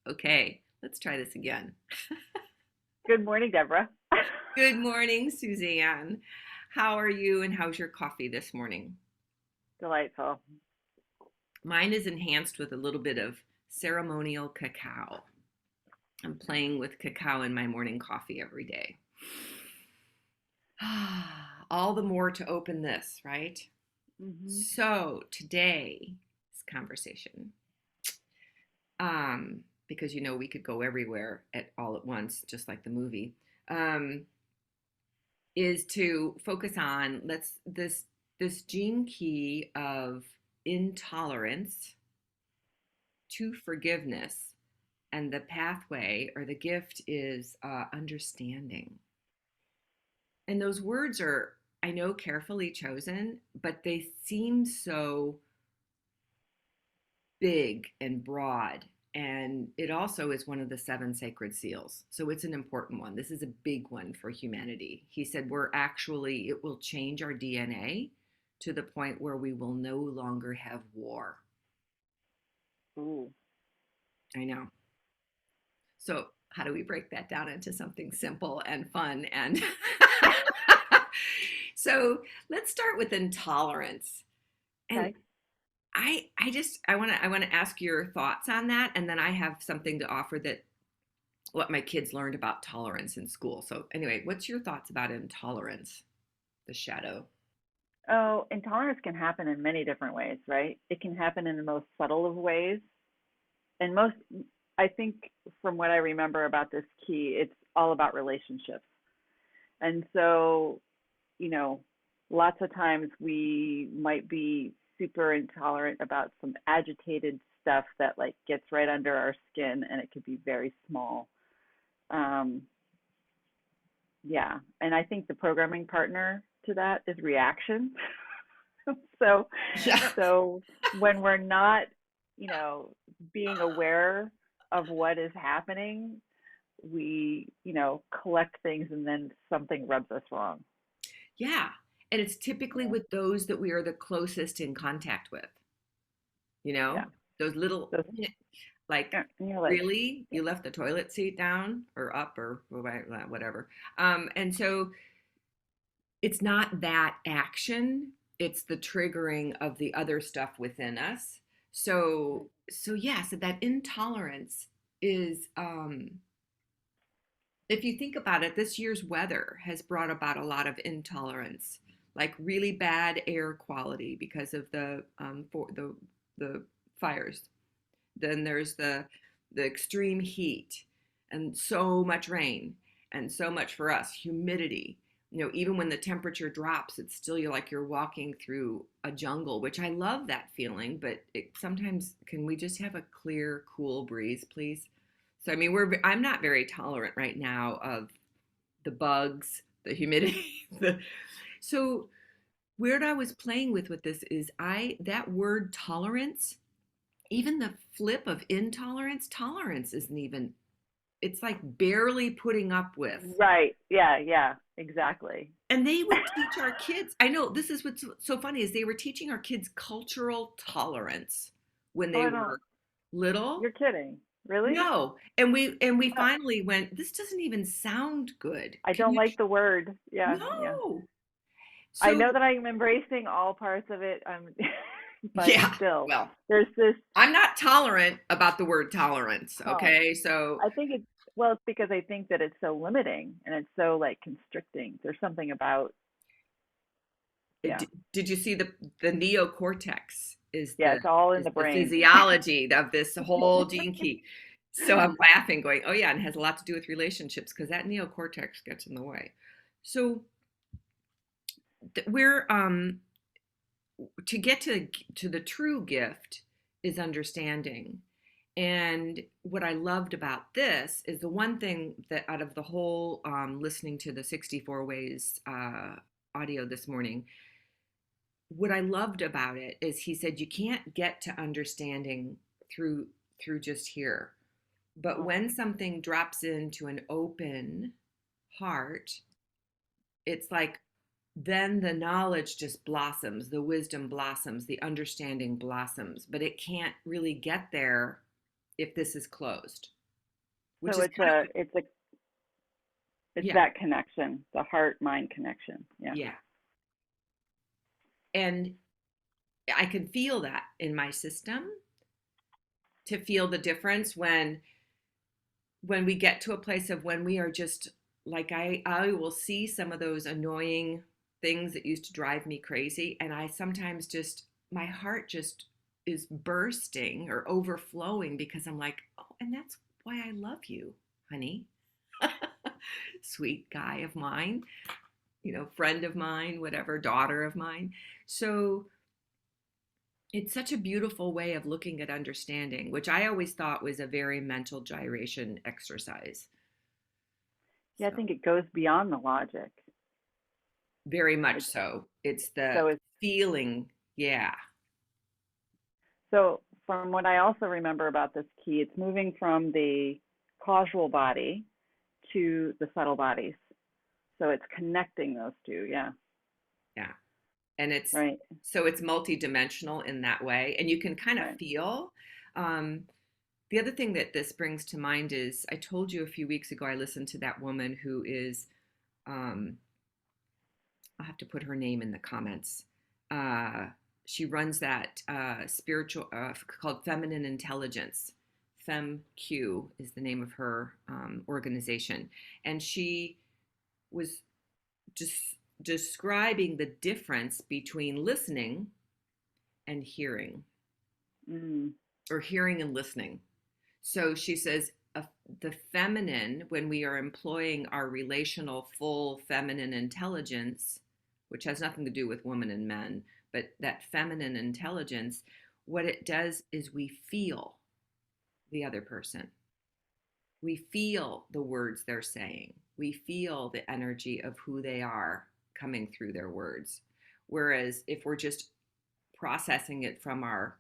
Okay, let's try this again. Good morning, Deborah. Good morning, Suzanne. How are you and how's your coffee this morning? Delightful. Mine is enhanced with a little bit of ceremonial cacao. I'm playing with cacao in my morning coffee every day. All the more to open this, right? Hmm. So today's conversation, because we could go everywhere at all at once, just like the movie. Um, is to focus on this gene key of intolerance to forgiveness, and the pathway or the gift is understanding. And those words are, I know, carefully chosen, but they seem so big and broad. And it also is one of the seven sacred seals. So it's an important one. This is a big one for humanity. He said, it will change our DNA to the point where we will no longer have war. Ooh. I know. So, how do we break that down into something simple and fun? And so, let's start with intolerance. And Okay. I want to ask your thoughts on that, and then I have something to offer that what my kids learned about tolerance in school. So anyway, what's your thoughts about intolerance, the shadow? Oh, intolerance can happen in many different ways, right? It can happen in the most subtle of ways. And I think from what I remember about this key, it's all about relationships. And so, you know, lots of times we might be super intolerant about some agitated stuff that like gets right under our skin and it could be very small. Um, Yeah, and I think the programming partner to that is reaction. So, Yeah. so when we're not, you know, being aware of what is happening, we, collect things and then something rubs us wrong. Yeah. And it's typically Yeah, with those that we are the closest in contact with, you yeah. know, those little, So, like, yeah, and you're like, really? yeah, You left the toilet seat down or up or whatever. And so it's not that action, it's the triggering of the other stuff within us. So yeah, so that intolerance is, if you think about it, this year's weather has brought about a lot of intolerance, like really bad air quality because of the fires. Then there's the extreme heat and so much rain and so much for us humidity. Even when the temperature drops, it's still you're walking through a jungle, which I love that feeling. But sometimes, can we just have a clear, cool breeze, please? So I mean, I'm not very tolerant right now of the bugs, the humidity. So where I was playing with this is I that word tolerance, even the flip of intolerance, tolerance isn't even, it's like barely putting up with. right, yeah, yeah, exactly. And they would teach our kids, I know this is what's so funny, is they were teaching our kids cultural tolerance when Oh, they I don't. were little. You're kidding, really? No. And we Uh, finally went, this doesn't even sound good. I Can don't you like the word. Yeah, yeah. No. I So know that I'm embracing all parts of it. But yeah, still, well, there's this. I'm not tolerant about the word tolerance, Oh, okay? So I think it's because I think that it's so limiting and it's so like constricting. There's something about, yeah, did you see the neocortex is yeah, it's all in is the the brain. physiology of this whole gene key. So I'm laughing, going, "Oh yeah," and it has a lot to do with relationships because that neocortex gets in the way. So we're to get to the true gift is understanding. And what I loved about this is the one thing that out of the whole listening to the 64 ways audio this morning, what I loved about it is he said you can't get to understanding through just here. But Oh, when something drops into an open heart, it's like then the knowledge just blossoms, the wisdom blossoms, the understanding blossoms, but it can't really get there if this is closed. which So is it's kind of, it's yeah, that connection, the heart mind connection. Yeah. yeah. And I can feel that in my system, to feel the difference when we get to a place of when we are just like, I will see some of those annoying things that used to drive me crazy, and I sometimes just, my heart just is bursting or overflowing because I'm like, oh, and that's why I love you, honey. Sweet guy of mine, friend of mine, whatever, daughter of mine. So it's such a beautiful way of looking at understanding, which I always thought was a very mental gyration exercise. Yeah, I So think it goes beyond the logic. very much It's so. It's the so it's feeling. Yeah. so from what I also remember about this key, it's moving from the causal body to the subtle bodies. So it's connecting those two. Yeah. Yeah. And Right. it's multidimensional in that way. And you can kind of Right. feel. Um, the other thing that this brings to mind is, I told you a few weeks ago, I listened to that woman who is, um, I'll have to put her name in the comments. Uh, she runs that spiritual, called Feminine Intelligence. FemQ is the name of her organization. And she was just describing the difference between listening and hearing, Mm. or hearing and listening. So she says, the feminine, when we are employing our relational full feminine intelligence, which has nothing to do with women and men, but that feminine intelligence, what it does is we feel the other person. We feel the words they're saying. We feel the energy of who they are coming through their words. Whereas if we're just processing it from our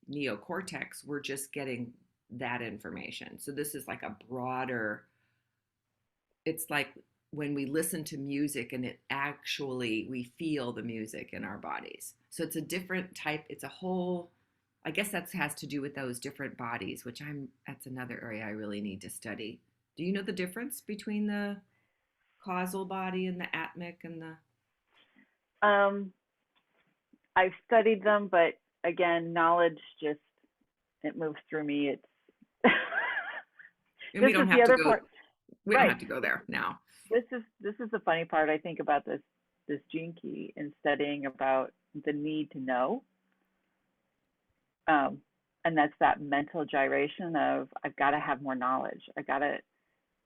neocortex, we're just getting that information. So this is like a broader, it's like when we listen to music and it actually, we feel the music in our bodies. So it's a different type, it's a whole, I guess that has to do with those different bodies, which that's another area I really need to study. Do you know the difference between the causal body and the atmic and the, Um, I've studied them, but again, knowledge just it moves through me. It's and this is the other part. we don't Right. have to go there now. This is the funny part I think about this gene key and studying about the need to know. Um, and that's that mental gyration of I've got to have more knowledge.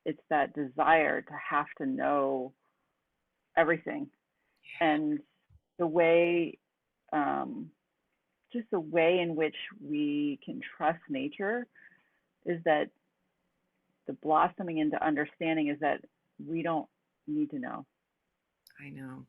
It's that desire to have to know everything. And the way, um, just the way in which we can trust nature is that the blossoming into understanding is that we don't need to know. I know.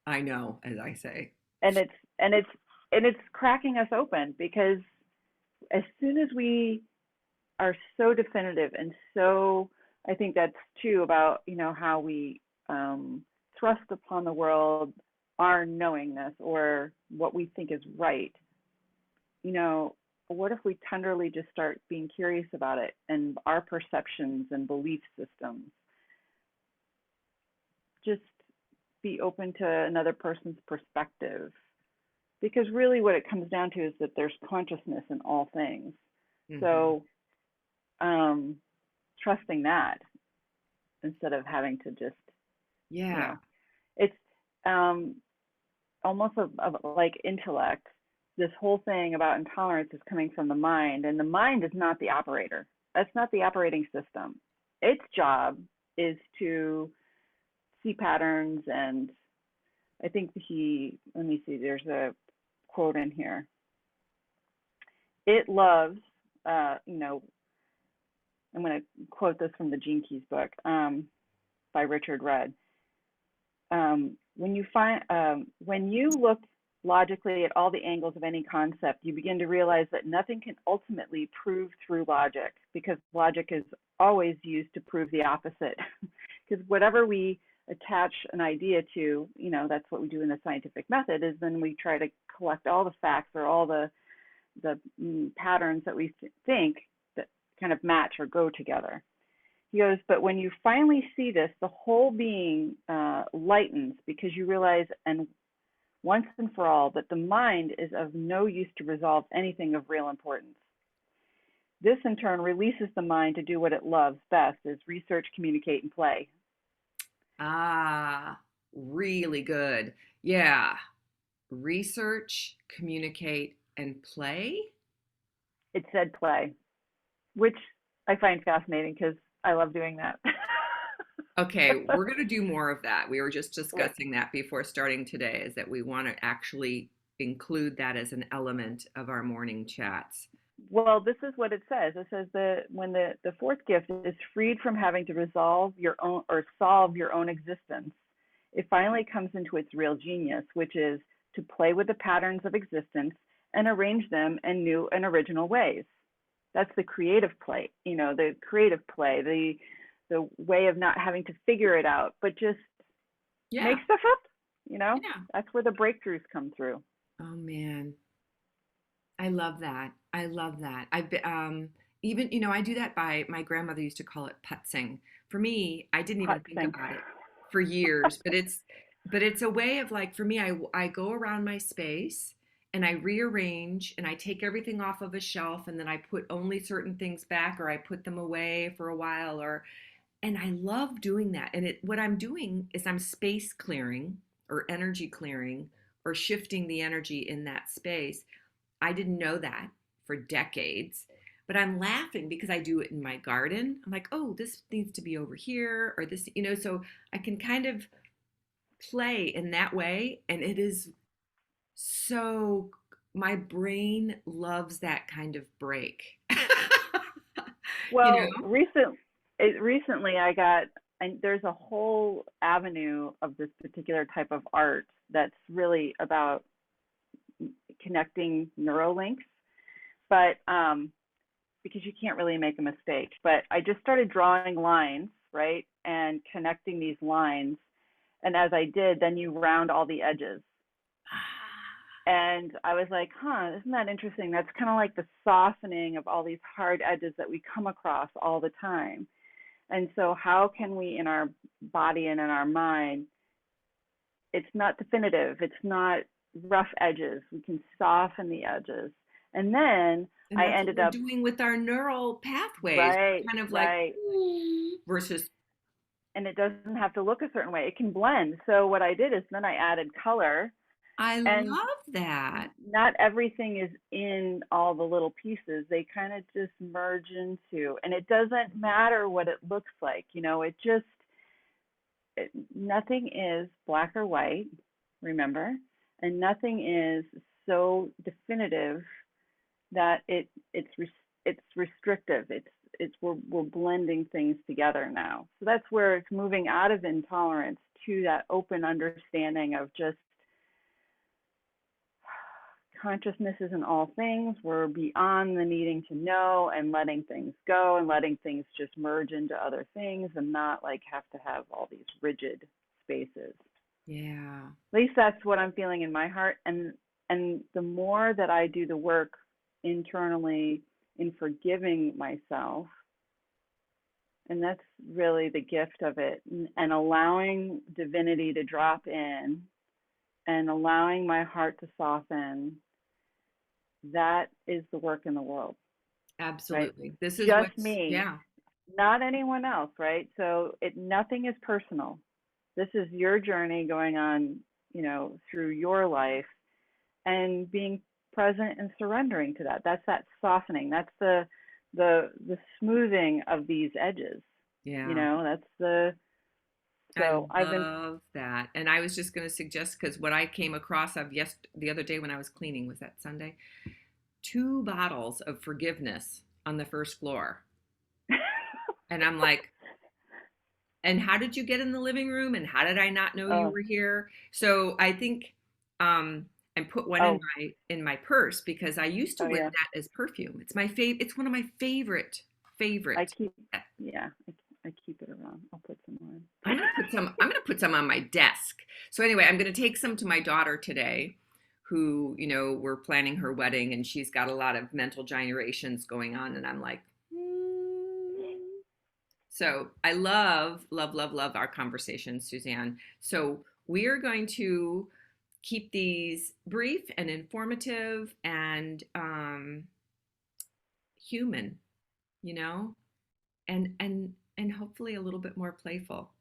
I know, as I say. And it's cracking us open because as soon as we are so definitive and so I think that's too about how we thrust upon the world our knowingness or what we think is right. You know, what if we tenderly just start being curious about it and our perceptions and belief systems? Just be open to another person's perspective. Because really, what it comes down to is that there's consciousness in all things. Hmm. So, um, trusting that instead of having to just, you Yeah. know, it's um, almost like intellect. This whole thing about intolerance is coming from the mind, and the mind is not the operator. That's not the operating system. Its job is to see patterns, and I think let me see, there's a quote in here. It loves, you know, I'm going to quote this from the Gene Keys book by Richard Rudd. When you look logically at all the angles of any concept, you begin to realize that nothing can ultimately prove through logic because logic is always used to prove the opposite. Because whatever we attach an idea to, that's what we do in the scientific method, is then we try to collect all the facts or all the patterns that we think that kind of match or go together. He goes, but when you finally see this, the whole being lightens because you realize, and once and for all, that the mind is of no use to resolve anything of real importance. This, in turn, releases the mind to do what it loves best, is research, communicate, and play. Ah, really good. Yeah. Research, communicate, and play. It said play, which I find fascinating because I love doing that. Okay, we're going to do more of that. We were just discussing that before starting today, is that we want to actually include that as an element of our morning chats. Well, this is what it says. It says that when the fourth gift is freed from having to resolve your own or solve your own existence, it finally comes into its real genius, which is to play with the patterns of existence and arrange them in new and original ways. That's the creative play, the creative play, the way of not having to figure it out, but just make Yeah, stuff up. yeah. That's where the breakthroughs come through. Oh man, I love that. I love that. Even, I do that by, my grandmother used to call it putzing. For me, I didn't even think Putzing. about it for years, but it's a way of, like, for me, I go around my space and I rearrange and I take everything off of a shelf and then I put only certain things back, or I put them away for a while, and I love doing that. And what I'm doing is I'm space clearing or energy clearing or shifting the energy in that space. I didn't know that for decades, but I'm laughing because I do it in my garden. I'm like, oh, this needs to be over here, or this, so I can kind of play in that way. And it is so, my brain loves that kind of break. you Well, know? recently I got, and there's a whole avenue of this particular type of art that's really about connecting neural links, but because you can't really make a mistake. But I just started drawing lines, right, and connecting these lines. And as I did, then you round all the edges. And I was like, huh, isn't that interesting? That's kind of like the softening of all these hard edges that we come across all the time. And so, how can we, in our body and in our mind, it's not definitive, it's not rough edges. We can soften the edges. And then And I that's what ended we're up, doing with our neural pathways. right, Kind of like right. versus, And it doesn't have to look a certain way, it can blend. So, what I did is then I added color, I and love that. not everything is in all the little pieces. They kind of just merge into, and it doesn't matter what it looks like. Nothing is black or white, remember, and nothing is so definitive that it's restrictive. It's we're blending things together now. So that's where it's moving out of intolerance to that open understanding of just consciousness is in all things. We're beyond the needing to know and letting things go and letting things just merge into other things and not like have to have all these rigid spaces. Yeah. At least that's what I'm feeling in my heart. And the more that I do the work internally in forgiving myself, and that's really the gift of it, and allowing divinity to drop in and allowing my heart to soften, that is the work in the world, right? Absolutely. This is Just what's, me, yeah, not anyone else, right? So nothing is personal. This is your journey going on, through your life, and being present and surrendering to that. That's that softening. That's the smoothing of these edges. yeah. That's the I so I've been love that. And I was just going to suggest, because what I came across of the other day when I was cleaning, was that Sunday, 2 bottles of forgiveness on the first floor. And I'm like, and how did you get in the living room? And how did I not know you oh were here? So I think, and put one in oh my purse, because I used to oh wear yeah. that as perfume. It's my favorite. It's one of my I favorite. keep yeah, I keep it around. I'll put some on. I'm gonna put some on my desk. So anyway, I'm gonna take some to my daughter today, who, we're planning her wedding, and she's got a lot of mental gyrations going on, and I'm like, So I love, love, love, love our conversations, Suzanne. So we are going to keep these brief and informative and human, you know, and hopefully a little bit more playful.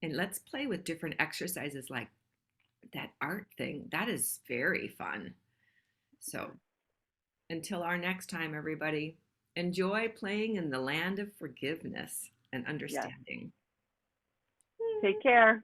And let's play with different exercises like that art thing. That is very fun. So until our next time, everybody, enjoy playing in the land of forgiveness and Yes. understanding. Take care.